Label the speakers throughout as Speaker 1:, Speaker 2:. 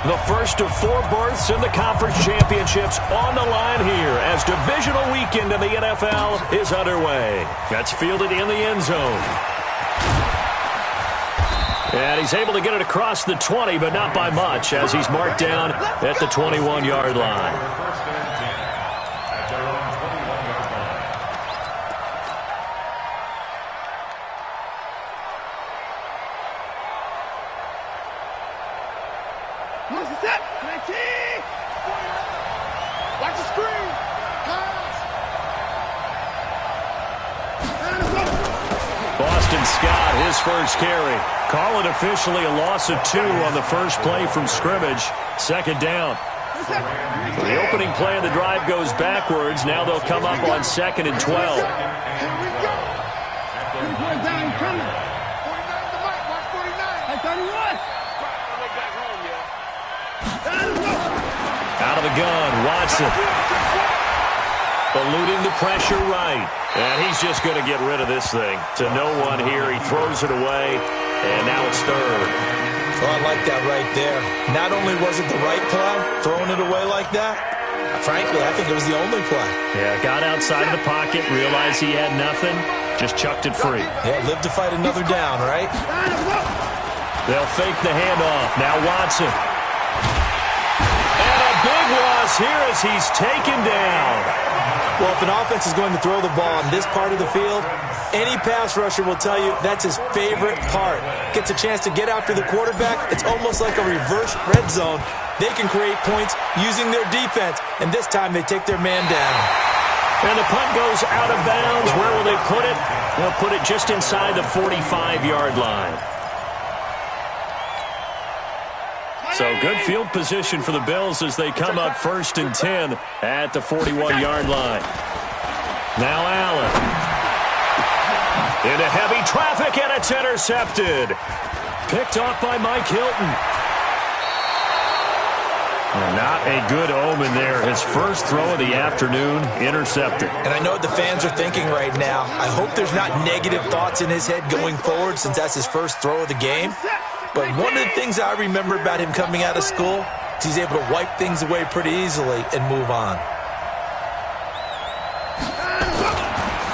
Speaker 1: The first of 4 berths in the conference championships on the line here as divisional weekend in the NFL is underway. That's fielded in the end zone. And he's able to get it across the 20, but not by much as he's marked down at the 21-yard line.
Speaker 2: Watch the screen.
Speaker 1: Boston Scott, his first carry. Call it officially a loss of 2 on the first play from scrimmage. Second down. So the opening play of the drive goes backwards. Now they'll come up on 2nd and 12. Out of the gun, Watson. Eluding the pressure right. And he's just going to get rid of this thing. To no one here. He throws it away. And now it's 3rd.
Speaker 3: Well, I like that right there. Not only was it the right play, throwing it away like that, frankly, I think it was the only play.
Speaker 1: Yeah, got outside of the pocket, realized he had nothing, just chucked it free.
Speaker 3: Yeah, live to fight another down, right?
Speaker 1: They'll fake the handoff. Now Watson. And a big loss here as he's taken down.
Speaker 3: Well, if an offense is going to throw the ball on this part of the field, any pass rusher will tell you that's his favorite part. Gets a chance to get after the quarterback. It's almost like a reverse red zone. They can create points using their defense, and this time they take their man down.
Speaker 1: And the punt goes out of bounds. Where will they put it? They'll put it just inside the 45-yard line. So good field position for the Bills as they come up 1st and 10 at the 41-yard line. Now Allen. Into heavy traffic, and it's intercepted. Picked off by Mike Hilton. Not a good omen there. His first throw of the afternoon, intercepted.
Speaker 3: And I know what the fans are thinking right now. I hope there's not negative thoughts in his head going forward since that's his first throw of the game. But one of the things I remember about him coming out of school is he's able to wipe things away pretty easily and move on.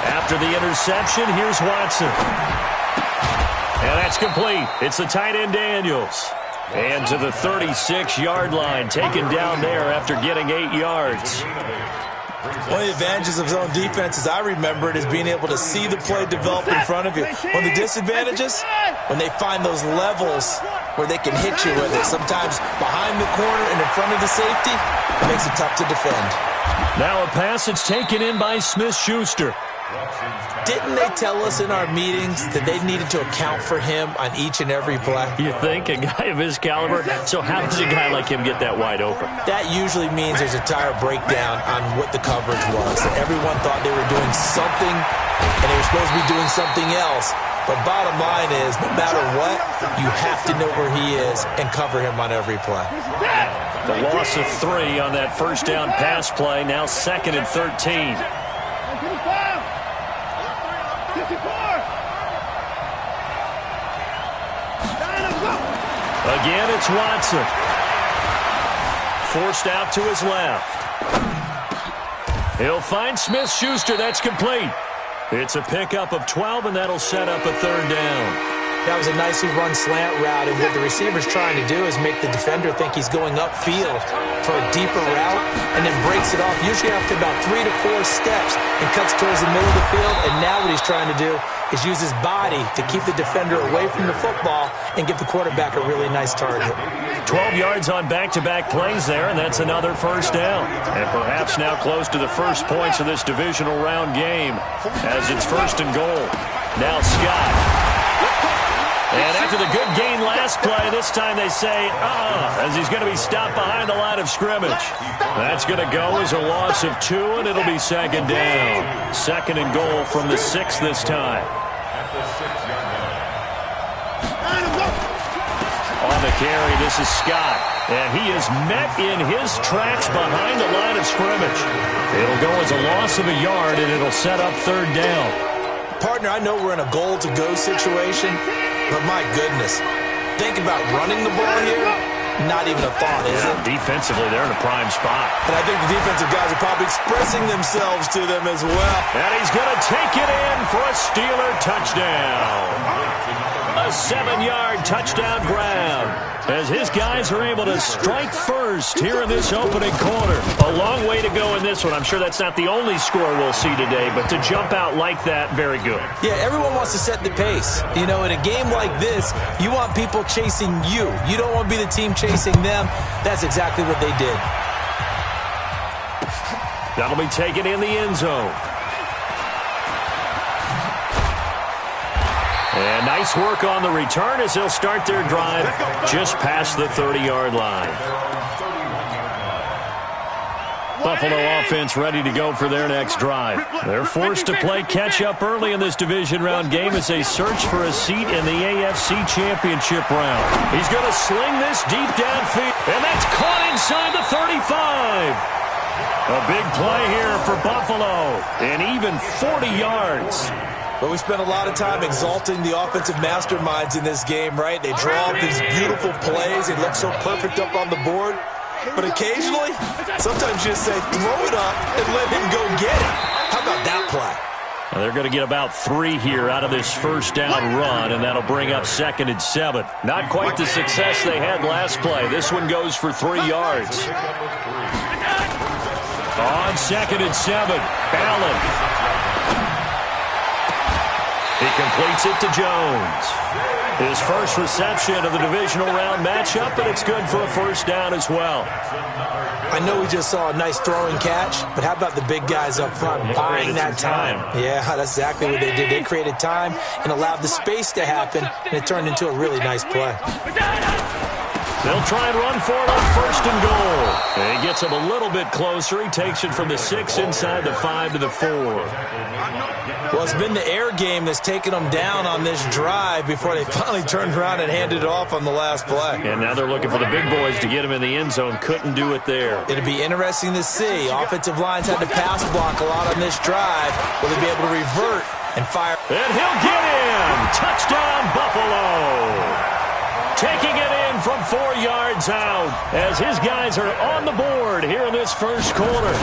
Speaker 1: After the interception, here's Watson. And that's complete. It's the tight end Daniels. And to the 36-yard line, taken down there after getting 8 yards.
Speaker 3: One of the advantages of zone defense, as I remember it, is being able to see the play develop in front of you. One of the disadvantages, when they find those levels where they can hit you with it, sometimes behind the corner and in front of the safety, it makes it tough to defend.
Speaker 1: Now a pass that's taken in by Smith-Schuster.
Speaker 3: Didn't they tell us in our meetings that they needed to account for him on each and every play?
Speaker 1: You think? A guy of his caliber? So how does a guy like him get that wide open?
Speaker 3: That usually means there's a tire breakdown on what the coverage was. That everyone thought they were doing something, and they were supposed to be doing something else. But bottom line is, no matter what, you have to know where he is and cover him on every play.
Speaker 1: The loss of 3 on that first down pass play, now 2nd and 13. Again, it's Watson. Forced out to his left. He'll find Smith-Schuster. That's complete. It's a pickup of 12, and that'll set up a 3rd down.
Speaker 3: That was a nicely run slant route, and what the receiver's trying to do is make the defender think he's going upfield for a deeper route, and then breaks it off, usually after about 3 to 4 steps, and cuts towards the middle of the field. And now what he's trying to do is use his body to keep the defender away from the football and give the quarterback a really nice target.
Speaker 1: 12 yards on back-to-back plays there, and that's another first down. And perhaps now close to the first points of this divisional round game as it's 1st and goal. Now Scott. And after the good gain last play, this time they say, as he's going to be stopped behind the line of scrimmage. That's going to go as a loss of 2, and it'll be 2nd down. 2nd and goal from the 6 this time. On the carry, this is Scott. And he is met in his tracks behind the line of scrimmage. It'll go as a loss of a yard, and it'll set up 3rd down.
Speaker 3: Partner, I know we're in a goal-to-go situation, but my goodness, think about running the ball here. Not even a thought, is it?
Speaker 1: Defensively, they're in a prime spot.
Speaker 3: And I think the defensive guys are probably expressing themselves to them as well.
Speaker 1: And he's going to take it in for a Steeler touchdown. A 7-yard touchdown grab as his guys are able to strike first here in this opening quarter. A long way to go in this one. I'm sure that's not the only score we'll see today, but to jump out like that, very good.
Speaker 3: Yeah, everyone wants to set the pace. You know, in a game like this, you want people chasing you. You don't want to be the team chasing them. That's exactly what they did.
Speaker 1: That'll be taken in the end zone. And nice work on the return as they'll start their drive just past the 30-yard line. Buffalo offense ready to go for their next drive. They're forced to play catch-up early in this division round game as they search for a seat in the AFC Championship round. He's going to sling this deep downfield, and that's caught inside the 35. A big play here for Buffalo, and even 40 yards.
Speaker 3: But we spent a lot of time exalting the offensive masterminds in this game, right? They draw up these beautiful plays. They look so perfect up on the board. But occasionally, sometimes you just say, throw it up and let him go get it. How about that play?
Speaker 1: Now they're going to get about 3 here out of this first down run, and that'll bring up 2nd and 7. Not quite the success they had last play. This one goes for 3 yards. On 2nd and 7, Allen. He completes it to Jones. His first reception of the divisional round matchup, and it's good for a first down as well.
Speaker 3: I know we just saw a nice throwing catch, but how about the big guys up front buying that time? Yeah, that's exactly what they did. They created time and allowed the space to happen, and it turned into a really nice play.
Speaker 1: They'll try and run for it on 1st and goal. And he gets him a little bit closer. He takes it from the 6 inside the 5 to the 4.
Speaker 3: Well, it's been the air game that's taken them down on this drive before they finally turned around and handed it off on the last play.
Speaker 1: And now they're looking for the big boys to get him in the end zone. Couldn't do it there.
Speaker 3: It'll be interesting to see. Offensive lines had to pass block a lot on this drive. Will they be able to revert and fire?
Speaker 1: And he'll get in. Touchdown, Buffalo. Taking it in from 4 yards out as his guys are on the board here in this first quarter.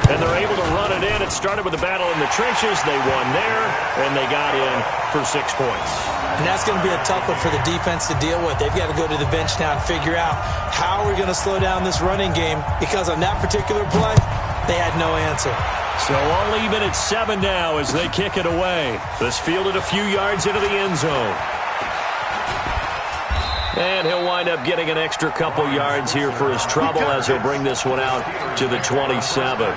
Speaker 1: And they're able to run it in. It started with a battle in the trenches. They won there, and they got in for 6 points.
Speaker 3: And that's going to be a tough one for the defense to deal with. They've got to go to the bench now and figure out how we're going to slow down this running game, because on that particular play, they had no answer.
Speaker 1: So all even at 7 now as they kick it away. This fielded a few yards into the end zone. And he'll wind up getting an extra couple yards here for his trouble as he'll bring this one out to the 27.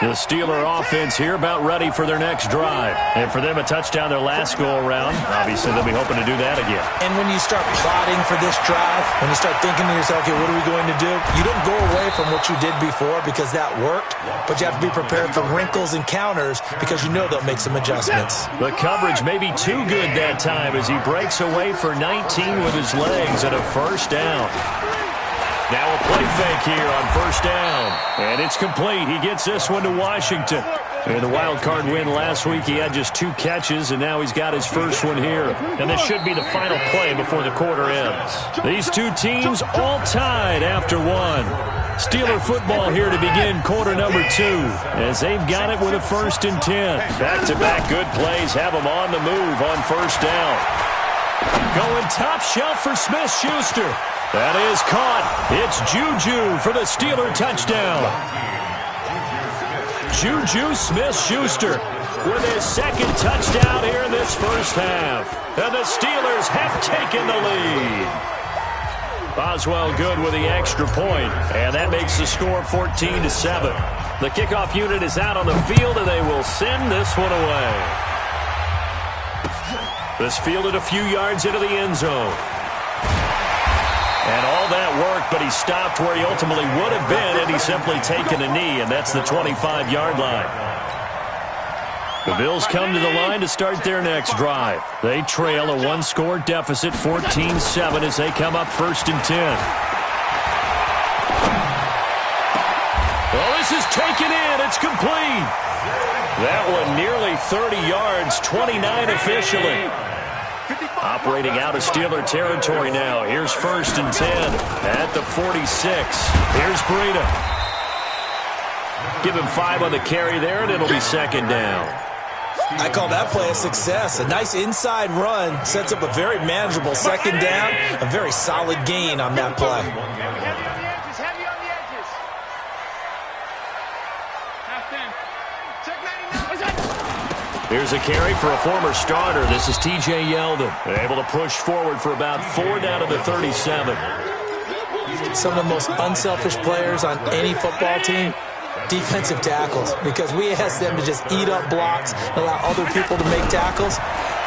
Speaker 1: The Steeler offense here about ready for their next drive. And for them, a touchdown their last go-around. Obviously, they'll be hoping to do that again.
Speaker 3: And when you start plotting for this drive, when you start thinking to yourself, okay, what are we going to do? You don't go away from what you did before because that worked, but you have to be prepared for wrinkles and counters because you know they'll make some adjustments.
Speaker 1: The coverage may be too good that time as he breaks away for 19 with his legs and a first down. Now a play fake here on first down. And it's complete. He gets this one to Washington. In the wild card win last week, he had just 2 catches, and now he's got his first one here. And this should be the final play before the quarter ends. These 2 teams all tied after 1. Steeler football here to begin quarter number 2 as they've got it with a 1st and 10. Back-to-back good plays have them on the move on first down. Going top shelf for Smith-Schuster. That is caught. It's Juju for the Steeler touchdown. Juju Smith-Schuster with his 2nd touchdown here in this first half. And the Steelers have taken the lead. Boswell good with the extra point, and that makes the score 14-7. The kickoff unit is out on the field, and they will send this one away. This fielded a few yards into the end zone. And all that worked, but he stopped where he ultimately would have been had he simply taken a knee, and that's the 25-yard line. The Bills come to the line to start their next drive. They trail a 1-score deficit, 14-7, as they come up 1st and 10. Well, this is taken in. It's complete. That one nearly 30 yards, 29 officially. Operating out of Steeler territory now. Here's 1st and 10 at the 46. Here's Breida. Give him 5 on the carry there, and it'll be 2nd down.
Speaker 3: I call that play a success. A nice inside run sets up a very manageable 2nd down. A very solid gain on that play.
Speaker 2: Heavy on the edges, heavy on the edges. Half 10. Check 99.
Speaker 1: Here's a carry for a former starter. This is T.J. Yeldon. Able to push forward for about 4 down to the 37.
Speaker 3: Some of the most unselfish players on any football team, defensive tackles, because we ask them to just eat up blocks and allow other people to make tackles.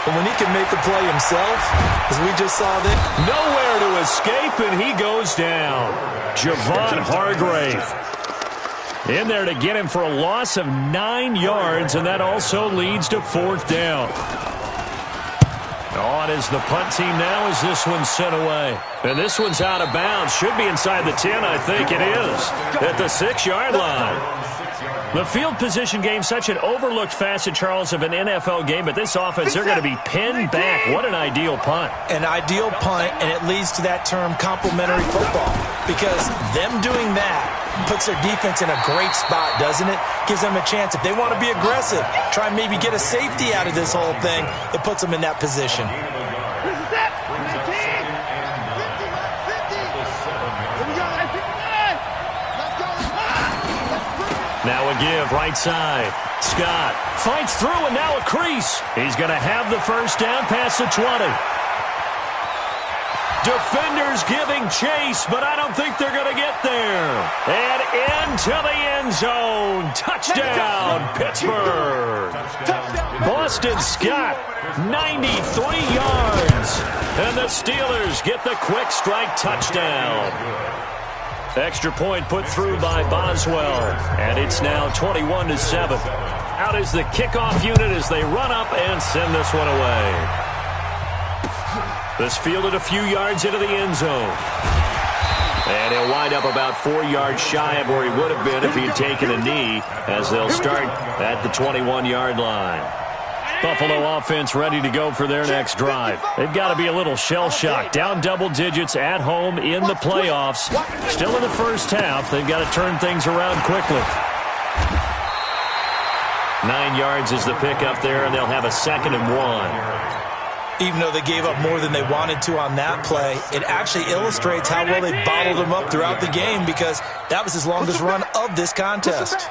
Speaker 3: But when he can make a play himself, as we just saw there.
Speaker 1: Nowhere to escape, and he goes down. Javon Hargrave in there to get him for a loss of 9 yards, and that also leads to 4th down. On is the punt team now as this one's sent away. And this one's out of bounds. Should be inside the 10, I think it is. At the 6-yard line. The field position game, such an overlooked facet, Charles, of an NFL game. But this offense, they're going to be pinned back. What an ideal punt.
Speaker 3: An ideal punt, and it leads to that term complementary football. Because them doing that puts their defense in a great spot, doesn't it? Gives them a chance. If they want to be aggressive, try and maybe get a safety out of this whole thing, it puts them in that position.
Speaker 1: Now a give, right side. Scott fights through, and now a crease. He's going to have the 1st down past the 20. Defenders giving chase, but I don't think they're going to get there. And into the end zone. Touchdown, Pittsburgh. Boston Scott, 93 yards. And the Steelers get the quick strike touchdown. Extra point put through by Boswell. And it's now 21-7. Out is the kickoff unit as they run up and send this one away. This fielded a few yards into the end zone. And he'll wind up about 4 yards shy of where he would have been if he had taken a knee, as they'll start at the 21-yard line. Buffalo offense ready to go for their next drive. They've got to be a little shell-shocked. Down double digits at home in the playoffs. Still in the first half. They've got to turn things around quickly. 9 yards is the pickup there, and they'll have a 2nd and 1.
Speaker 3: Even though they gave up more than they wanted to on that play, it actually illustrates how well they bottled him up throughout the game, because that was his longest run of this contest.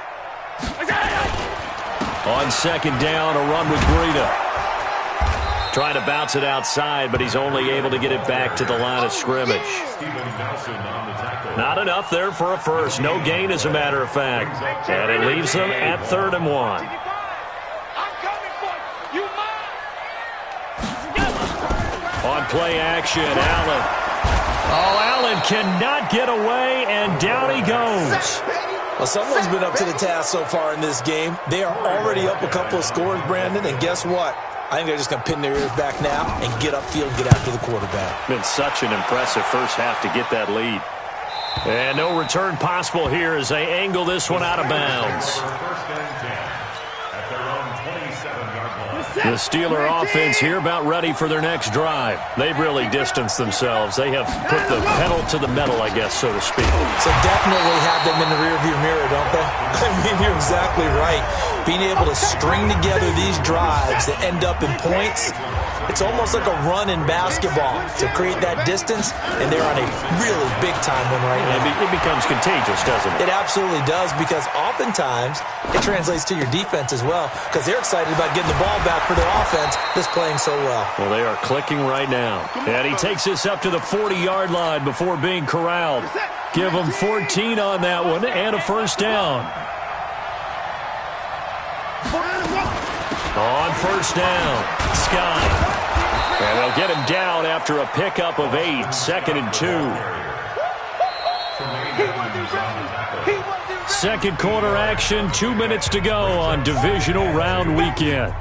Speaker 1: On 2nd down, a run with Breida. Trying to bounce it outside, but he's only able to get it back to the line of scrimmage. Not enough there for a first. No gain, as a matter of fact. And it leaves them at 3rd and 1. On play action, Allen. Oh, Allen cannot get away, and down he goes.
Speaker 3: Well, someone's been up to the task so far in this game. They are already up a couple of scores, Brandon, and guess what? I think they're just going to pin their ears back now and get upfield, get after the quarterback.
Speaker 1: Been such an impressive first half to get that lead. And no return possible here as they angle this one out of bounds. The Steeler offense here about ready for their next drive. They've really distanced themselves. They have put the pedal to the metal, I guess, so to speak.
Speaker 3: So definitely have them in the rearview mirror, don't they? I mean, you're exactly right. Being able to string together these drives that end up in points, it's almost like a run in basketball to create that distance, and they're on a really big-time one right now.
Speaker 1: It becomes contagious, doesn't it?
Speaker 3: It absolutely does, because oftentimes it translates to your defense as well, because they're excited about getting the ball back for their offense that's playing so well.
Speaker 1: Well, they are clicking right now. And he takes this up to the 40-yard line before being corralled. Give him 14 on that one and a first down. On first down, Scott. And they'll get him down after a pickup of 8, 2nd and 2. Second quarter action, 2 minutes to go on Divisional Round Weekend.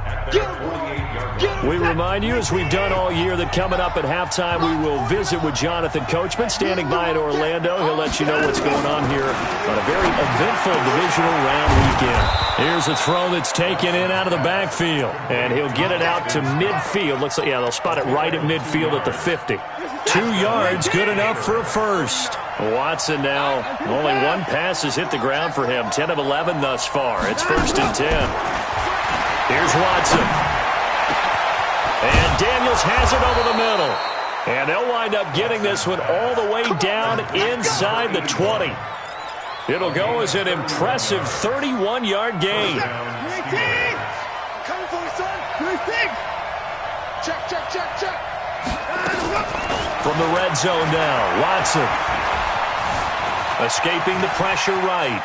Speaker 1: We remind you, as we've done all year, that coming up at halftime, we will visit with Jonathan Coachman, standing by in Orlando. He'll let you know what's going on here on a very eventful divisional round weekend. Here's a throw that's taken in out of the backfield, and he'll get it out to midfield. Looks like, yeah, they'll spot it right at midfield at the 50. 2 yards, good enough for a first. Watson now, only one pass has hit the ground for him. 10 of 11 thus far. It's 1st and 10. Here's Watson. And Daniels has it over the middle. And they'll wind up getting this one all the way down inside the 20. It'll go as an impressive 31-yard gain.
Speaker 2: Coming for you, son. Check, check, check, check.
Speaker 1: From the red zone now, Watson. Escaping the pressure right.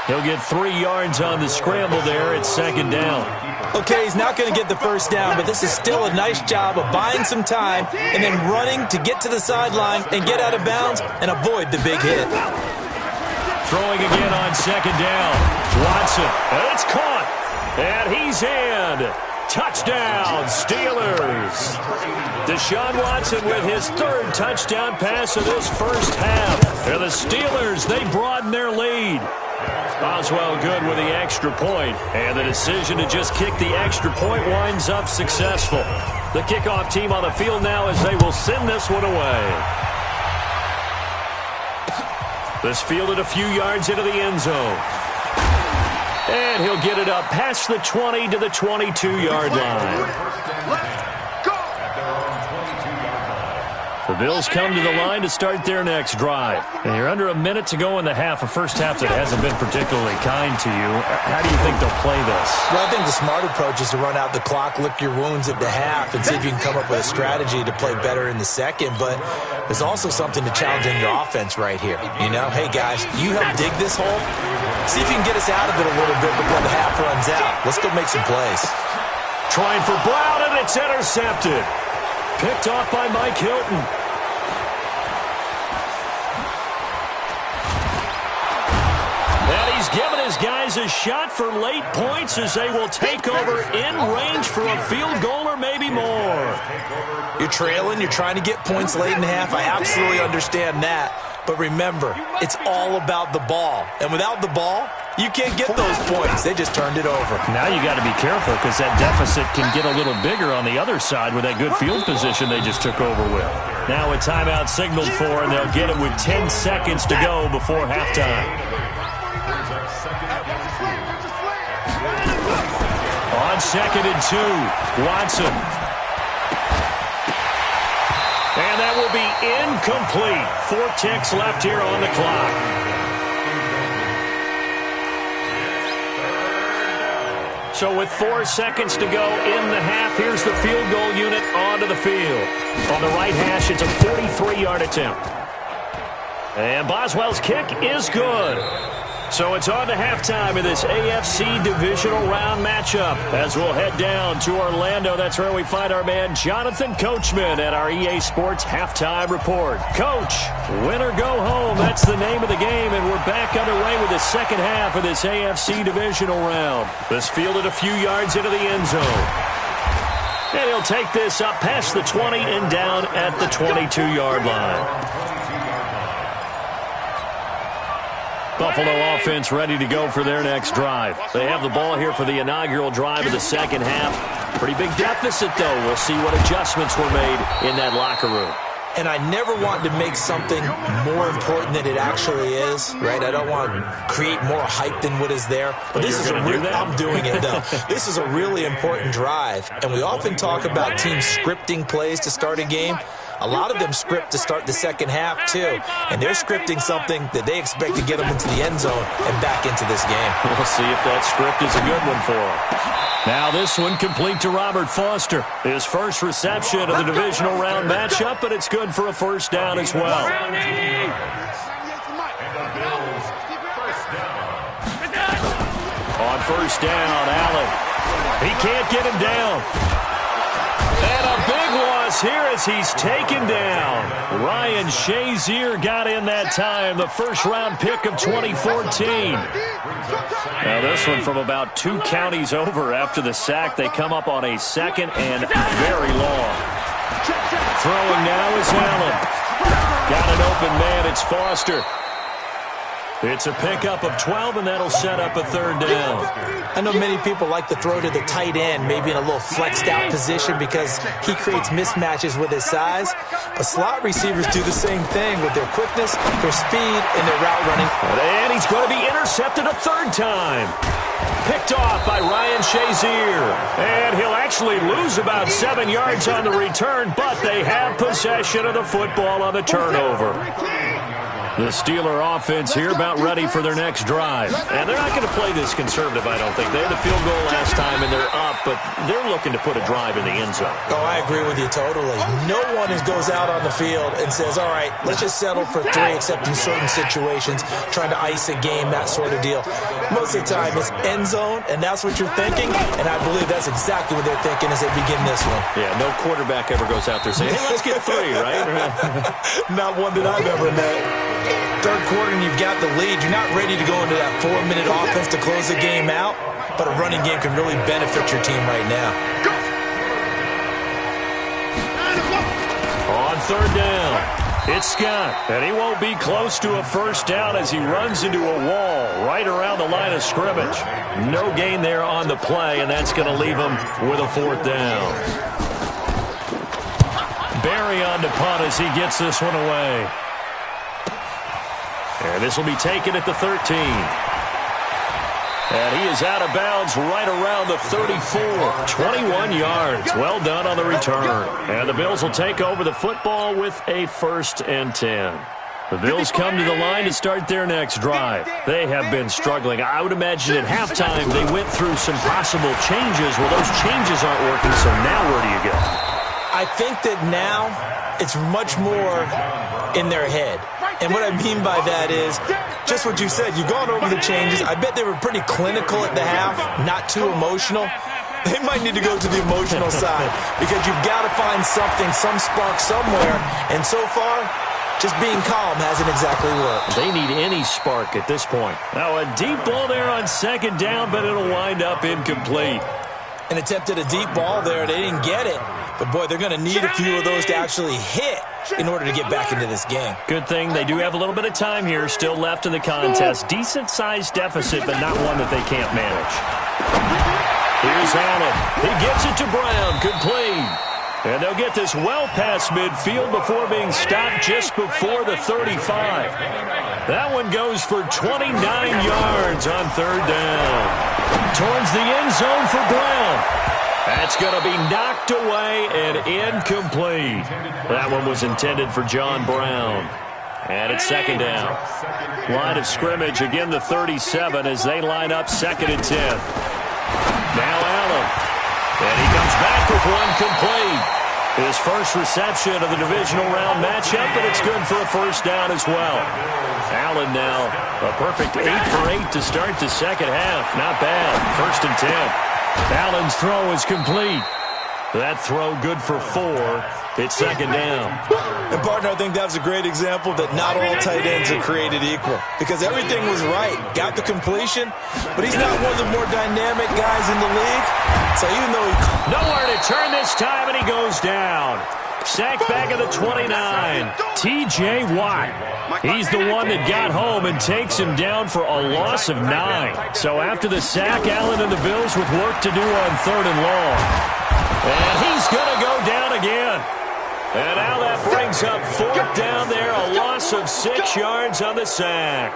Speaker 1: He'll get 3 yards on the scramble there. It's 2nd down.
Speaker 3: Okay, he's not going to get the first down, but this is still a nice job of buying some time and then running to get to the sideline and get out of bounds and avoid the big hit.
Speaker 1: Throwing again on 2nd down. Watson, and it's caught. And he's in. Touchdown, Steelers. Deshaun Watson with his 3rd touchdown pass of this first half. And the Steelers, they broaden their lead. Boswell good with the extra point, and the decision to just kick the extra point winds up successful. The kickoff team on the field now as they will send this one away. This fielded a few yards into the end zone. And he'll get it up past the 20 to the 22-yard line. The Bills come to the line to start their next drive. And you're under a minute to go in the half, a first half that hasn't been particularly kind to you. How do you think they'll play this?
Speaker 3: Well, I think the smart approach is to run out the clock, lick your wounds at the half, and see if you can come up with a strategy to play better in the second. But there's also something to challenging your offense right here. You know, hey, guys, you help dig this hole. See if you can get us out of it a little bit before the half runs out. Let's go make some plays.
Speaker 1: Trying for Brown, and it's intercepted. Picked off by Mike Hilton. And he's given his guys a shot for late points as they will take over in range for a field goal or maybe more.
Speaker 3: You're trailing. You're trying to get points late in the half. I absolutely understand that. But remember, it's all about the ball. And without the ball, you can't get those points. They just turned it over.
Speaker 1: Now you got to be careful because that deficit can get a little bigger on the other side with that good field position they just took over with. Now a timeout signaled for, and they'll get it with 10 seconds to go before halftime. On 2nd and 2, Watson. And that will be incomplete. 4 ticks left here on the clock. So with 4 seconds to go in the half, here's the field goal unit onto the field. On the right hash, it's a 43-yard attempt. And Boswell's kick is good. So it's on to halftime of this AFC Divisional Round matchup as we'll head down to Orlando. That's where we find our man Jonathan Coachman at our EA Sports Halftime Report. Coach, win or go home, that's the name of the game, and we're back underway with the second half of this AFC Divisional Round. This fielded a few yards into the end zone. And he'll take this up past the 20 and down at the 22-yard line. Buffalo offense ready to go for their next drive. They have the ball here for the inaugural drive of the second half. Pretty big deficit, though. We'll see what adjustments were made in that locker room.
Speaker 3: And I never want to make something more important than it actually is, right? I don't want to create more hype than what is there. But this is I'm doing it, though. This is a really important drive. And we often talk about teams scripting plays to start a game. A lot of them script to start the second half, too. And they're scripting something that they expect to get them into the end zone and back into this game.
Speaker 1: We'll see if that script is a good one for them. Now this one complete to Robert Foster. His first reception of the divisional round matchup, but it's good for a first down as well. On first down, Allen. He can't get him down. And a big one this here as he's taken down. Ryan Shazier got in that time, the first-round pick of 2014. Now this one from about 2 counties over after the sack. They come up on a second and very long. Throwing now is Allen. Got an open man. It's Foster. It's a pickup of 12, and that'll set up a third down.
Speaker 3: I know many people like to throw to the tight end, maybe in a little flexed out position because he creates mismatches with his size. But slot receivers do the same thing with their quickness, their speed, and their route running.
Speaker 1: And he's going to be intercepted a third time. Picked off by Ryan Shazier. And he'll actually lose about 7 yards on the return, but they have possession of the football on the turnover. The Steeler offense here about ready for their next drive. And they're not going to play this conservative, I don't think. They had the field goal last time, and they're up, but they're looking to put a drive in the end zone.
Speaker 3: Oh, I agree with you totally. No one goes out on the field and says, all right, let's just settle for 3, except in certain situations, trying to ice a game, that sort of deal. Most of the time, it's end zone, and that's what you're thinking, and I believe that's exactly what they're thinking as they begin this one.
Speaker 1: Yeah, no quarterback ever goes out there saying, hey, let's get 3, right?
Speaker 3: Not one that I've ever met. Third quarter and you've got the lead. You're not ready to go into that 4-minute offense to close the game out, but a running game can really benefit your team right now.
Speaker 1: On third down, it's Scott, and he won't be close to a first down as he runs into a wall right around the line of scrimmage. No gain there on the play, and that's going to leave him with a 4th down. Barry on to punt as he gets this one away. And this will be taken at the 13. And he is out of bounds right around the 34. 21 yards. Well done on the return. And the Bills will take over the football with a 1st and 10. The Bills come to the line to start their next drive. They have been struggling. I would imagine at halftime they went through some possible changes. Well, those changes aren't working, so now where do you go?
Speaker 3: I think that now it's much more in their head. And what I mean by that is just what you said. You've gone over the changes. I bet they were pretty clinical at the half, not too emotional. They might need to go to the emotional side because you've got to find something, some spark somewhere. And so far, just being calm hasn't exactly worked.
Speaker 1: They need any spark at this point. Now a deep ball there on 2nd down, but it'll wind up incomplete.
Speaker 3: An attempt at a deep ball there. They didn't get it. But, boy, they're going to need a few of those to actually hit in order to get back into this game.
Speaker 1: Good thing they do have a little bit of time here still left in the contest. Decent-sized deficit, but not one that they can't manage. Here's Allen. He gets it to Brown. Complete. And they'll get this well past midfield before being stopped just before the 35. That one goes for 29 yards on 3rd down. Towards the end zone for Brown. That's going to be knocked away and incomplete. That one was intended for John Brown. And it's 2nd down. Line of scrimmage, again the 37 as they line up 2nd and 10. Now Allen. And he comes back with one complete. His first reception of the divisional round matchup, but it's good for a 1st down as well. Allen now a perfect 8 for 8 to start the 2nd half. Not bad. 1st and 10. Allen's throw is complete. That throw good for 4. It's 2nd down.
Speaker 3: And, partner, I think that was a great example that not all tight ends are created equal. Because everything was right. Got the completion, but he's not one of the more dynamic guys in the league. So even though he...
Speaker 1: Nowhere to turn this time, and he goes down. Sacked back at the 29. T.J. Watt. He's the one that got home and takes him down for a loss of 9. So after the sack, Allen and the Bills with work to do on 3rd and long. And he's going to go down again. And now that brings up 4th down there, a loss of 6 yards on the sack.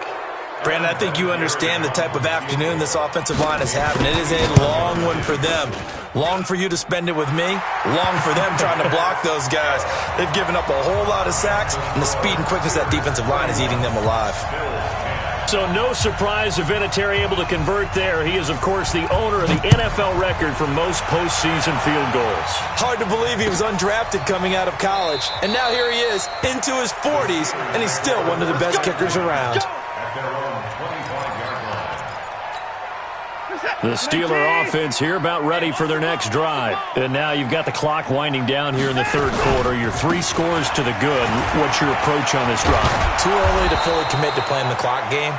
Speaker 3: Brandon, I think you understand the type of afternoon this offensive line is having. It is a long one for them. Long for you to spend it with me. Long for them trying to block those guys. They've given up a whole lot of sacks, and the speed and quickness of that defensive line is eating them alive.
Speaker 1: So no surprise if Vinatieri able to convert there. He is, of course, the owner of the NFL record for most postseason field goals.
Speaker 3: Hard to believe he was undrafted coming out of college. And now here he is, into his 40s, and he's still one of the best kickers around.
Speaker 1: The Steeler offense here about ready for their next drive. And now you've got the clock winding down here in the third quarter. You're 3 scores to the good. What's your approach on this drive?
Speaker 3: Too early to fully commit to playing the clock game.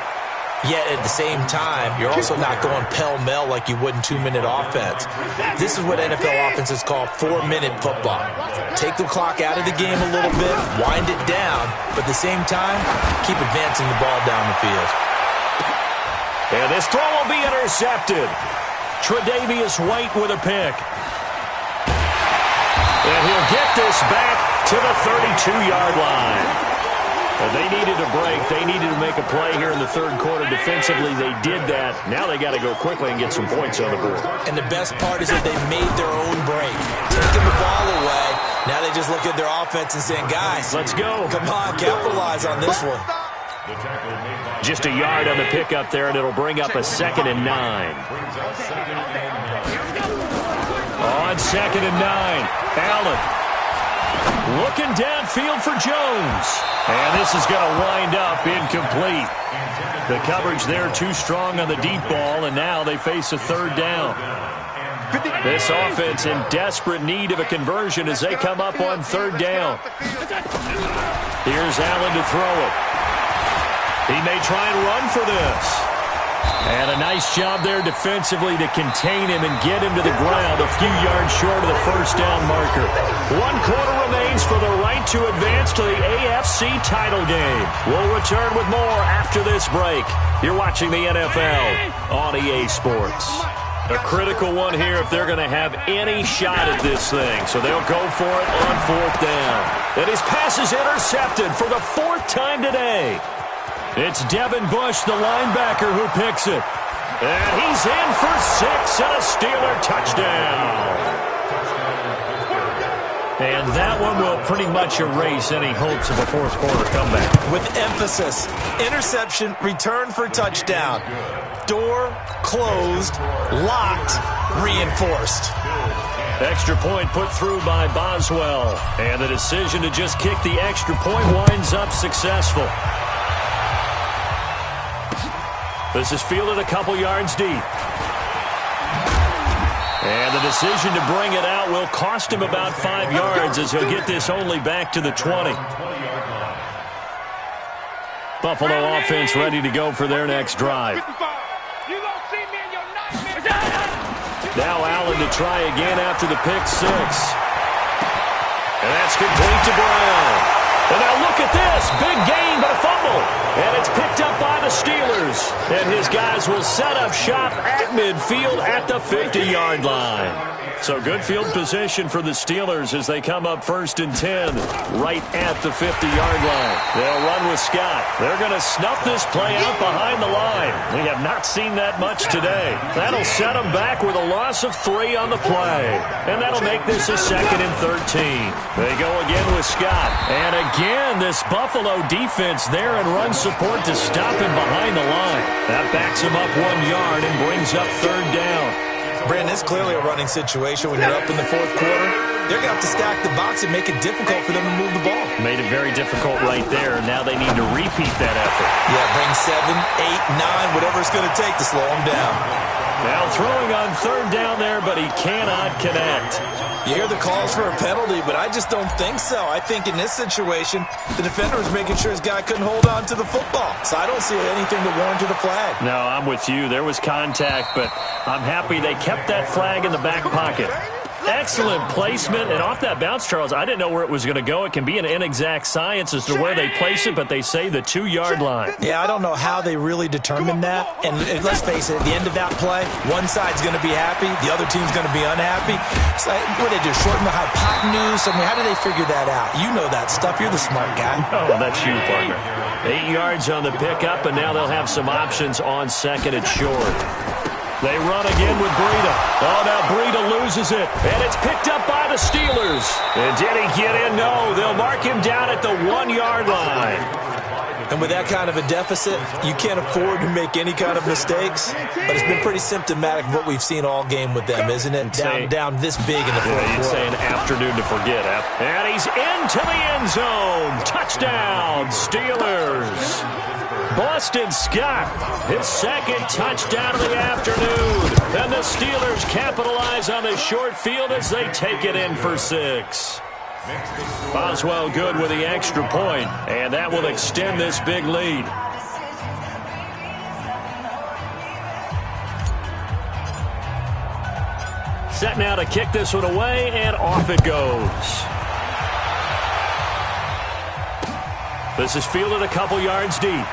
Speaker 3: Yet at the same time, you're also not going pell-mell like you would in 2-minute offense. This is what NFL offenses call 4-minute football. Take the clock out of the game a little bit, wind it down, but at the same time, keep advancing the ball down the field.
Speaker 1: And this throw will be intercepted. Tre'Davious White with a pick. And he'll get this back to the 32-yard line. And they needed a break. They needed to make a play here in the third quarter. Defensively, they did that. Now they got to go quickly and get some points on the board.
Speaker 3: And the best part is that they made their own break. Taking the ball away, now they just look at their offense and saying, guys,
Speaker 1: let's go.
Speaker 3: Come on, capitalize on this one.
Speaker 1: Just a yard on the pickup there, and it'll bring up a 2nd and 9. On 2nd and 9, Allen looking downfield for Jones. And this is going to wind up incomplete. The coverage there too strong on the deep ball, and now they face a 3rd down. This offense in desperate need of a conversion as they come up on 3rd down. Here's Allen to throw it. He may try and run for this. And a nice job there defensively to contain him and get him to the ground a few yards short of the 1st down marker. 1 quarter remains for the right to advance to the AFC title game. We'll return with more after this break. You're watching the NFL on EA Sports. A critical one here if they're going to have any shot at this thing. So they'll go for it on 4th down. And his pass is intercepted for the 4th time today. It's Devin Bush, the linebacker, who picks it. And he's in for 6 and a Steeler touchdown. And that one will pretty much erase any hopes of a 4th quarter comeback.
Speaker 3: With emphasis, interception, return for touchdown. Door closed, locked, reinforced.
Speaker 1: Extra point put through by Boswell. And the decision to just kick the extra point winds up successful. This is fielded a couple yards deep. And the decision to bring it out will cost him about 5 yards as he'll get this only back to the 20. Buffalo offense ready to go for their next drive. Now Allen to try again after the pick 6. And that's complete to Brown. And now look at this. Big gain, but a fumble. And it's picked up by the Steelers. And his guys will set up shop at midfield at the 50-yard line. So good field position for the Steelers as they come up 1st and 10 right at the 50-yard line. They'll run with Scott. They're going to snuff this play out behind the line. We have not seen that much today. That'll set them back with a loss of 3 on the play. And that'll make this a 2nd and 13. They go again with Scott. And again, this Buffalo defense there in run support to stop him behind the line. That backs him up 1 yard and brings up 3rd down.
Speaker 3: Brandon, it's clearly a running situation when you're up in the 4th quarter. They're going to have to stack the box and make it difficult for them to move the ball.
Speaker 1: Made it very difficult right there. Now they need to repeat that effort.
Speaker 3: Yeah, bring 7, 8, 9, whatever it's going to take to slow them down.
Speaker 1: Now throwing on 3rd down there, but he cannot connect.
Speaker 3: You hear the calls for a penalty, but I just don't think so. I think in this situation, the defender was making sure his guy couldn't hold on to the football. So I don't see anything to warrant a flag.
Speaker 1: No, I'm with you. There was contact, but I'm happy they kept that flag in the back pocket. Excellent placement, and off that bounce, Charles, I didn't know where it was going to go. It can be an inexact science as to where they place it, but they say the 2-yard line.
Speaker 3: Yeah, I don't know how they really determined that. And let's face it, at the end of that play, one side's going to be happy, the other team's going to be unhappy. It's like, what did they do, shorten the hypotenuse? I mean, how do they figure that out? You know that stuff. You're the smart guy.
Speaker 1: Oh, that's you, partner. 8 yards on the pickup, and now they'll have some options on 2nd and short. They run again with Breida. Oh, now Breida loses it. And it's picked up by the Steelers. And did he get in? No. They'll mark him down at the 1-yard line.
Speaker 3: And with that kind of a deficit, you can't afford to make any kind of mistakes. But it's been pretty symptomatic of what we've seen all game with them, isn't it? Down this big in the fourth quarter.
Speaker 1: You'd say an afternoon to forget. And he's into the end zone. Touchdown, Steelers. Boston Scott, his second touchdown of the afternoon. And the Steelers capitalize on the short field as they take it in for 6. Boswell good with the extra point, and that will extend this big lead. Set now to kick this one away, and off it goes. This is fielded a couple yards deep.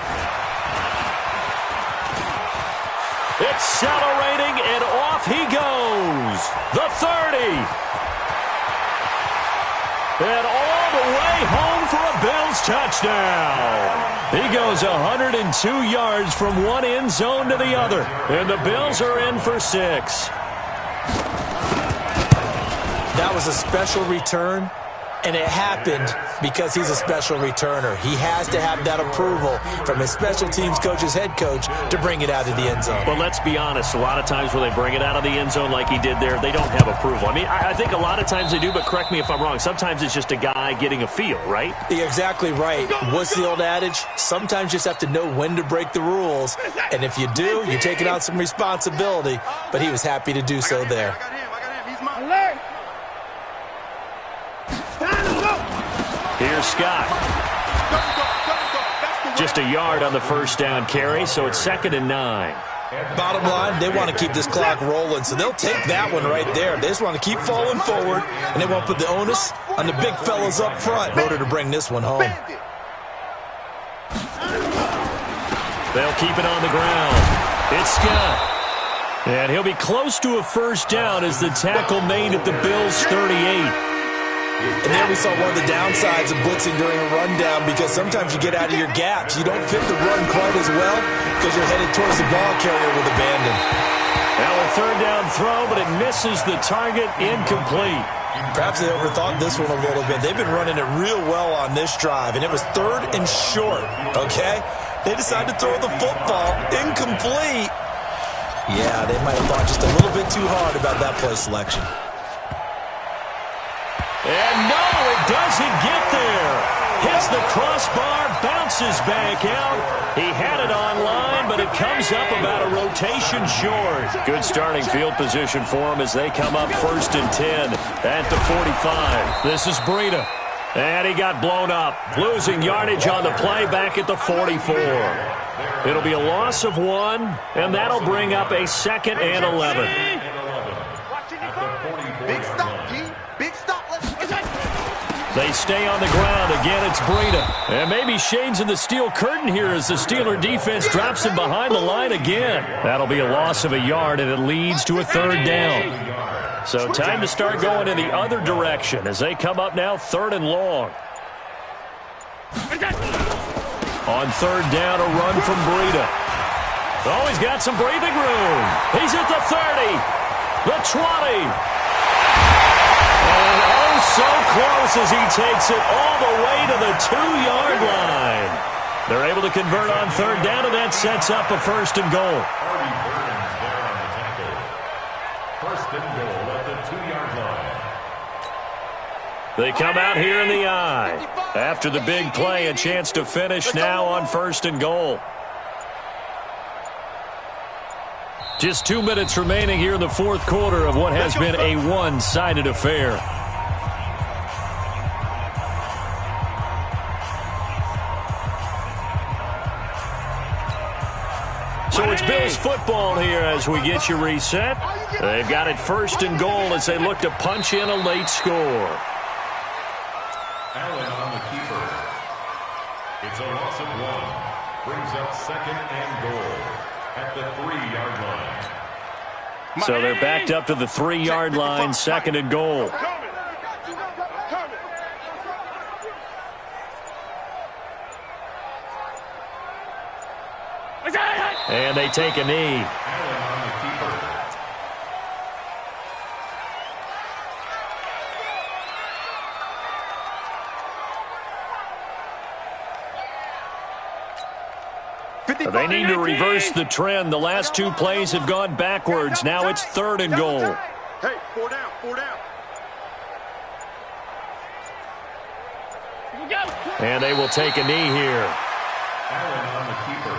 Speaker 1: Accelerating, and off he goes. The 30. And all the way home for a Bills touchdown. He goes 102 yards from one end zone to the other. And the Bills are in for 6.
Speaker 3: That was a special return, and it happened because he's a special returner. He has to have that approval from his special teams coach's head coach to bring it out of the end zone.
Speaker 1: But let's be honest, a lot of times when they bring it out of the end zone like he did there, they don't have approval. I mean, I think a lot of times they do, but correct me if I'm wrong. Sometimes it's just a guy getting a feel, right?
Speaker 3: You're exactly right. What's the old adage? Sometimes you just have to know when to break the rules, and if you do, you're taking on some responsibility, but he was happy to do so there.
Speaker 1: Here's Scott. Just a yard on the first down carry, so it's 2nd and 9.
Speaker 3: Bottom line, they want to keep this clock rolling, so they'll take that one right there. They just want to keep falling forward, and they won't put the onus on the big fellas up front in order to bring this one home.
Speaker 1: They'll keep it on the ground. It's Scott. And he'll be close to a first down as the tackle made at the Bills' 38.
Speaker 3: And there we saw one of the downsides of blitzing during a rundown, because sometimes you get out of your gaps. You don't fit the run quite as well because you're headed towards the ball carrier with abandon.
Speaker 1: Now a third down throw, but it misses the target, incomplete.
Speaker 3: Perhaps they overthought this one a little bit. They've been running it real well on this drive, and it was 3rd and short, okay? They decided to throw the football, incomplete. Yeah, they might have thought just a little bit too hard about that play selection.
Speaker 1: And no, it doesn't get there. Hits the crossbar, bounces back out. He had it online, but it comes up about a rotation short. Good starting field position for him as they come up 1st and 10 at the 45. This is Breida. And he got blown up. Losing yardage on the play back at the 44. It'll be a loss of 1, and that'll bring up a 2nd and 11.
Speaker 2: Big stop, G. Big stop.
Speaker 1: They stay on the ground. Again, it's Breida. And maybe shades in the steel curtain here as the Steeler defense drops him behind the line again. That'll be a loss of a yard, and it leads to a 3rd down. So time to start going in the other direction as they come up now 3rd and long. On 3rd down, a run from Breida. Oh, he's got some breathing room. He's at the 30, the 20. And oh, so close as he takes it all the way to the 2-yard line. They're able to convert on 3rd down, and that sets up a 1st and goal.
Speaker 4: 1st and goal at the 2-yard line.
Speaker 1: They come out here in the eye. After the big play, a chance to finish now on 1st and goal. Just 2 minutes remaining here in the 4th quarter of what has been a one-sided affair. So it's Bills football here as we get you reset. They've got it 1st and goal as they look to punch in a late score.
Speaker 4: Allen on the keeper. It's a loss of 1. Brings up 2nd and goal at the 3-yard line.
Speaker 1: So they're backed up to the 3-yard line, 2nd and goal. And they take a knee.
Speaker 4: Allen on the keeper.
Speaker 1: They need to reverse the trend. The last 2 plays have gone backwards. Now it's 3rd and goal.
Speaker 2: Hey, 4 down, 4 down.
Speaker 1: And they will take a knee here.
Speaker 4: Allen on the keeper.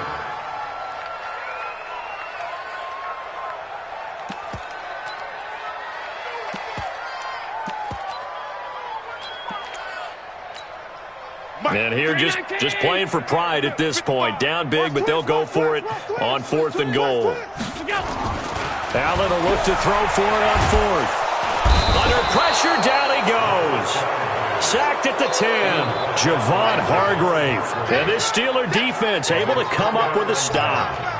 Speaker 1: And here just playing for pride at this point. Down big, but they'll go for it on 4th and goal. Allen will look to throw for it on 4th. Under pressure, down he goes. Sacked at the 10. Javon Hargrave. And this Steeler defense able to come up with a stop.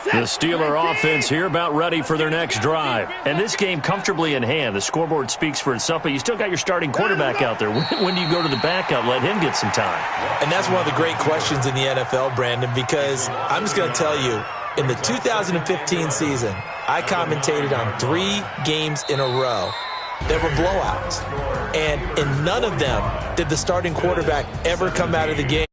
Speaker 1: The Steeler offense here about ready for their next drive. And this game comfortably in hand. The scoreboard speaks for itself, but you still got your starting quarterback out there. When do you go to the backup, let him get some time?
Speaker 3: And that's one of the great questions in the NFL, Brandon, because I'm just going to tell you, in the 2015 season, I commentated on 3 games in a row that were blowouts. And in none of them did the starting quarterback ever come out of the game